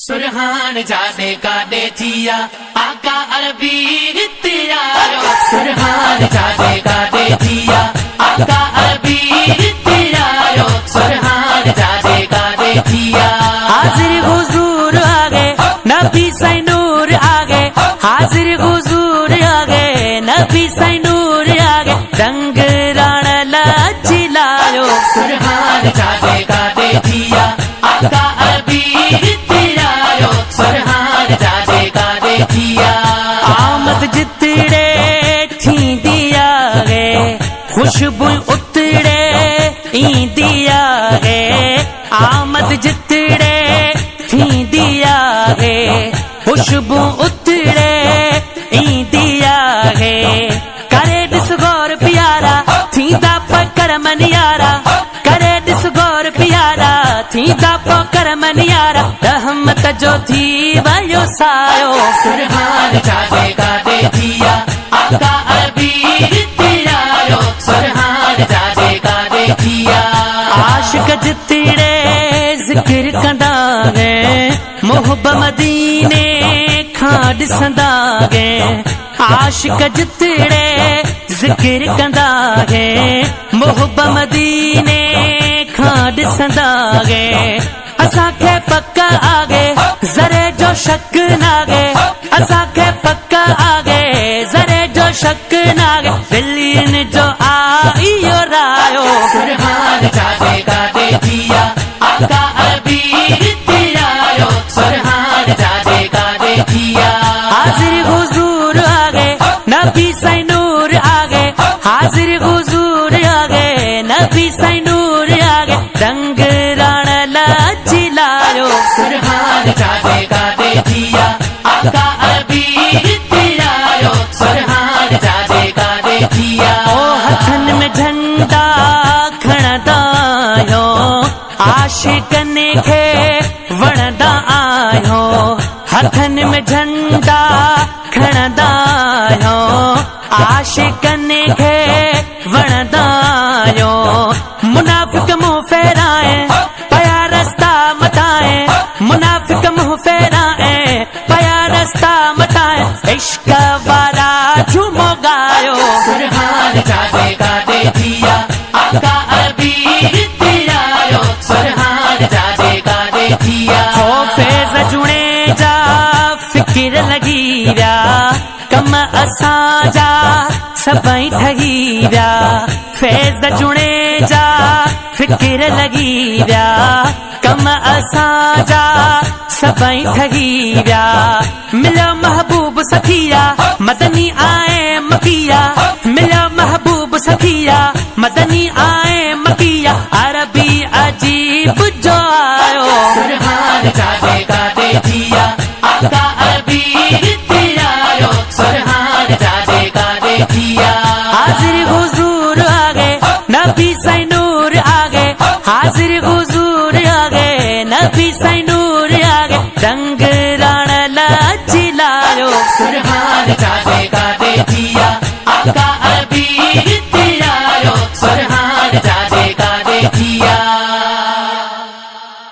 सुरहान जाने का देखिया आका अरबी रित्यारो सुरहान जाने का देखिया आका अरबी रित्यारो सुरहान जाने का देखिया हाजिर हुजूर आगे नबी सैनूर आगे हाजिर हुजूर आगे नबी सैनूर आगे रंग रण लचिलायो सुरहान जाने का देखिया आका अरबी रित्यारो सुरहान जाने का देखिया आमद जितड़े थी दिया गे खुशबू उतड़े ई दिया गे आमद जितड़े थी दिया गे खुशबू उतड़े ई दिया गे करे दिस गौर प्यारा थी दा पकर मनियारा करे दिस गौर प्यारा थी दा पकर मनियारा रहमत जो थी वयो सायो सुरहान जाने का देखिया आका अरबी रित्यारो सुरहान जाने का देखिया आशिक जितड़े जिक्र कंदा गे मोहब मदीने खां ॾिसंदा गे आशिक जितड़े जिक्र कंदा गे मोहब मदीने खां ॾिसंदा गे असांखे पक आगे ज़रे जो शक नागे असांखे पक आगे ज़रे जो शक नागे दिलीन जो आइयो रायो सुरहान जाने का देखिया आका अरबी रित्यारो सुरहान जाने का देखिया हाजिर हुजूर आगे नबी सैनूर आगे हाजिर हुजूर आगे नबी सैनूर आगे रंग रण लचिलायो सुरहान जाने का देखिया आका अरबी रित्यारो सुरहान जाने का देखिया ओ हथन में झंडा खणदा आयो आशिकन खे वणदा आयो हथन में झंडा खणदा आयो आशिकन खे वणदा आयो मुनाफिक मुंह फेराए पया रस्ता मटाए मुनाफिक मुंह फेराए पया रस्ता मटाए इश्क वारा झूमो गायो सुरहान जाने का देखिया आका अरबी रित्यारो सुरहान जाने का देखिया फैज़ जुणे जा फिकिर लगी व्या कम असांजा सभई ठही व्या फैज़ जुणे जा फिकिर लगी व्या कम असांजा सभई ठही व्या मिलियो महबूब सखिया मदनी आए मकिया मिलियो महबूब सखिया मदनी आए मकिया अरबी अजीब जो आयो सुरहान जाने का देखिया आका अरबी रित्यारो सुरहान जाने का देखिया हाजिर हुजूर आगे नबी सैनूर आगे हाजिर हुजूर आगे नबी सैनूर आगे रंग रण लचिलायो सुरहान जाने का देखिया आका